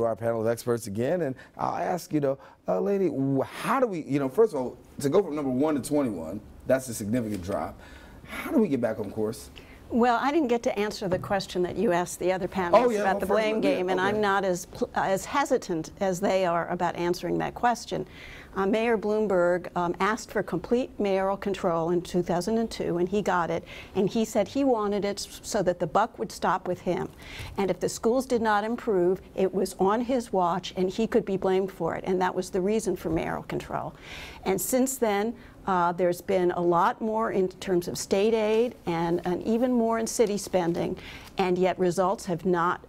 our panel of experts again, and I'll ask, lady, how do we, first of all, to go from number 1 to 21, that's a significant drop. How do we get back on course? Well, I didn't get to answer the question that you asked the other panelists about the blame game, and I'm not as hesitant as they are about answering that question. Mayor Bloomberg asked for complete mayoral control in 2002, and he got it. And he said he wanted it so that the buck would stop with him. And if the schools did not improve, it was on his watch, and he could be blamed for it. And that was the reason for mayoral control. And since then, there's been a lot more in terms of state aid and even more in city spending, and yet results have not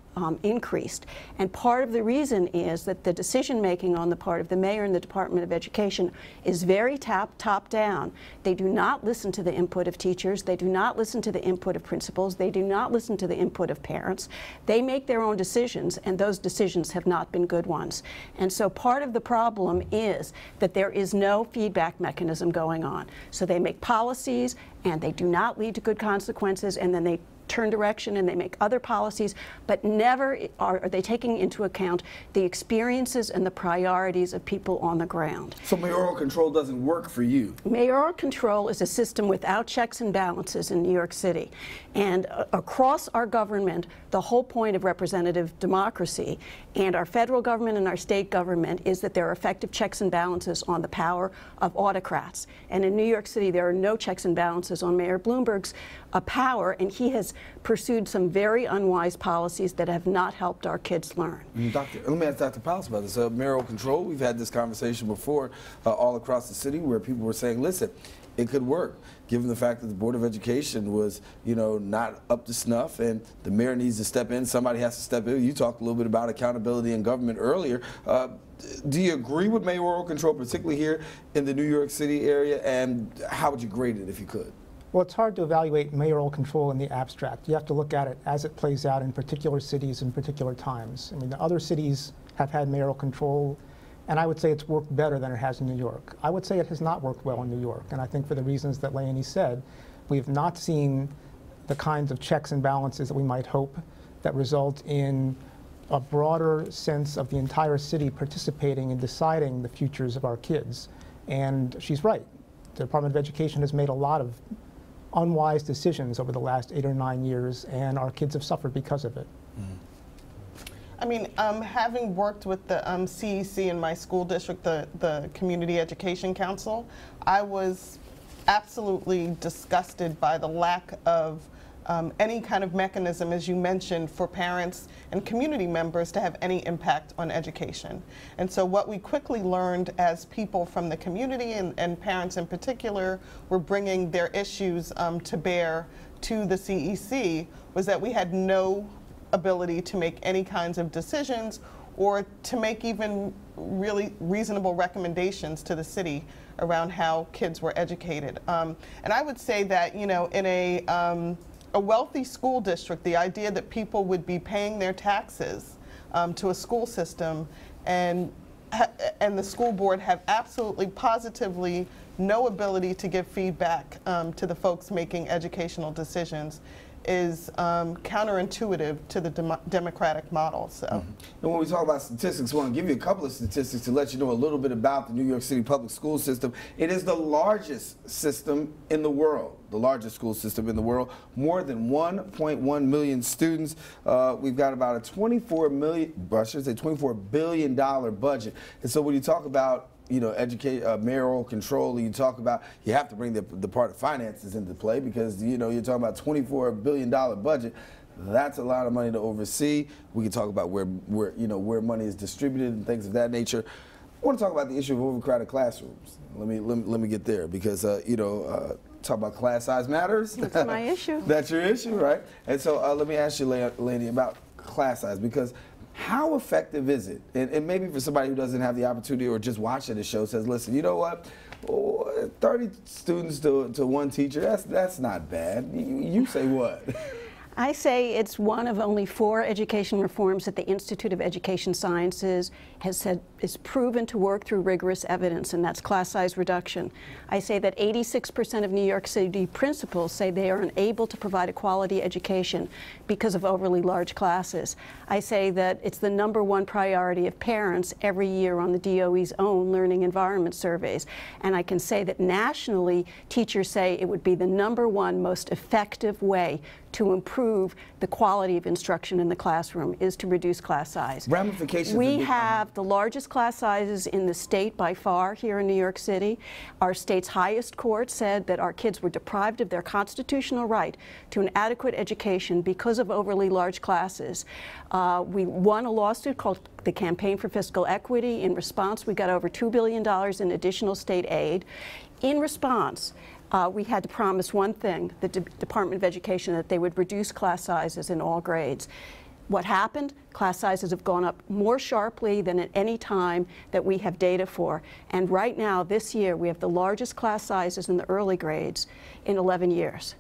increased. And part of the reason is that the decision-making on the part of the mayor and the Department of Education is very top-down. They do not listen to the input of teachers. They do not listen to the input of principals. They do not listen to the input of parents. They make their own decisions, and those decisions have not been good ones. And so part of the problem is that there is no feedback mechanism going on. So they make policies, and they do not lead to good consequences, and then they turn direction and they make other policies, but never are they taking into account the experiences and the priorities of people on the ground. So mayoral control doesn't work for you? Mayoral control is a system without checks and balances in New York City. And across our government, the whole point of representative democracy and our federal government and our state government is that there are effective checks and balances on the power of autocrats. And in New York City, there are no checks and balances on Mayor Bloomberg's power, and he has pursued some very unwise policies that have not helped our kids learn. Let me ask Dr. Powles about this. Mayoral control, we've had this conversation before all across the city where people were saying, listen, it could work, given the fact that the Board of Education was, not up to snuff, and the mayor needs to step in. Somebody has to step in. You talked a little bit about accountability in government earlier. Do you agree with mayoral control, particularly here in the New York City area, and how would you grade it if you could? Well, it's hard to evaluate mayoral control in the abstract. You have to look at it as it plays out in particular cities in particular times. I mean, the other cities have had mayoral control, and I would say it's worked better than it has in New York. I would say it has not worked well in New York, and I think for the reasons that Leonie said, we've not seen the kinds of checks and balances that we might hope that result in a broader sense of the entire city participating in deciding the futures of our kids. And she's right. The Department of Education has made a lot of unwise decisions over the last 8 or 9 years, and our kids have suffered because of it. I mean, having worked with the CEC in my school district, the Community Education Council, I was absolutely disgusted by the lack of any kind of mechanism, as you mentioned, for parents and community members to have any impact on education. And so what we quickly learned as people from the community and parents in particular were bringing their issues to bear to the CEC was that we had no ability to make any kinds of decisions or to make even really reasonable recommendations to the city around how kids were educated. And I would say that, in a wealthy school district, the idea that people would be paying their taxes to a school system and the school board have absolutely positively no ability to give feedback to the folks making educational decisions is counterintuitive to the democratic model. So. And when we talk about statistics, I want to give you a couple of statistics to let you know a little bit about the New York City public school system. It is the largest system in the world, the largest school system in the world, more than 1.1 million students. We've got about a $24 billion budget. And so when you talk about mayoral control, you talk about, you have to bring the part of finances into play because, you're talking about $24 billion budget. That's a lot of money to oversee. We can talk about where money is distributed and things of that nature. I want to talk about the issue of overcrowded classrooms. Let me get there because, talk about class size matters. That's my issue. That's your issue, right? And so let me ask you, Leonie, about class size, because how effective is it? And maybe for somebody who doesn't have the opportunity or just watching the show says, listen, you know what? 30 students to one teacher, that's not bad. You say what? I say it's one of only 4 education reforms that the Institute of Education Sciences has said is proven to work through rigorous evidence, and that's class size reduction. I say that 86% of New York City principals say they are unable to provide a quality education because of overly large classes. I say that it's the #1 priority of parents every year on the DOE's own learning environment surveys. And I can say that nationally, teachers say it would be the #1 most effective way to improve the quality of instruction in the classroom is to reduce class size. Ramifications. We have the largest class sizes in the state by far here in New York City. Our state's highest court said that our kids were deprived of their constitutional right to an adequate education because of overly large classes. We won a lawsuit called the Campaign for Fiscal Equity. In response, we got over $2 billion in additional state aid. In response, we had to promise one thing, the Department of Education, that they would reduce class sizes in all grades. What happened? Class sizes have gone up more sharply than at any time that we have data for. And right now, this year, we have the largest class sizes in the early grades in 11 years.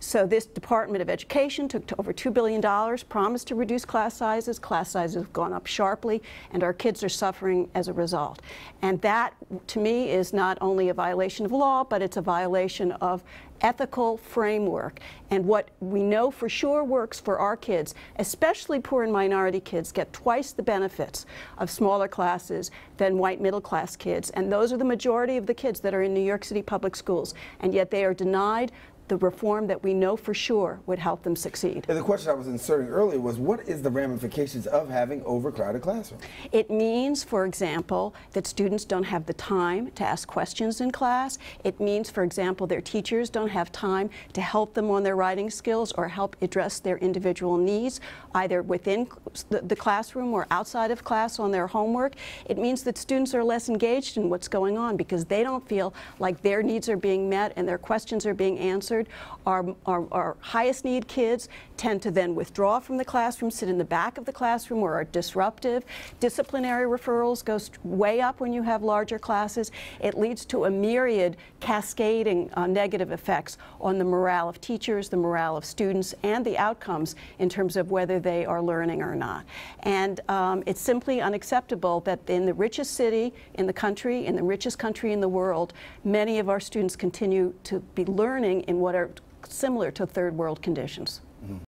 So this Department of Education took to over $2 billion, promised to reduce class sizes. Class sizes have gone up sharply, and our kids are suffering as a result. And that, to me, is not only a violation of law, but it's a violation of ethical framework. And what we know for sure works for our kids, especially poor and minority kids, get twice the benefits of smaller classes than white middle-class kids. And those are the majority of the kids that are in New York City public schools. And yet they are denied the reform that we know for sure would help them succeed. And the question I was inserting earlier was, what is the ramifications of having overcrowded classrooms? It means, for example, that students don't have the time to ask questions in class. It means, for example, their teachers don't have time to help them on their writing skills or help address their individual needs, either within the classroom or outside of class on their homework. It means that students are less engaged in what's going on because they don't feel like their needs are being met and their questions are being answered. Our highest need kids tend to then withdraw from the classroom, sit in the back of the classroom, or are disruptive. Disciplinary referrals go way up when you have larger classes. It leads to a myriad cascading negative effects on the morale of teachers, the morale of students, and the outcomes in terms of whether they are learning or not. And it's simply unacceptable that in the richest city in the country, in the richest country in the world, many of our students continue to be learning in what are similar to third world conditions.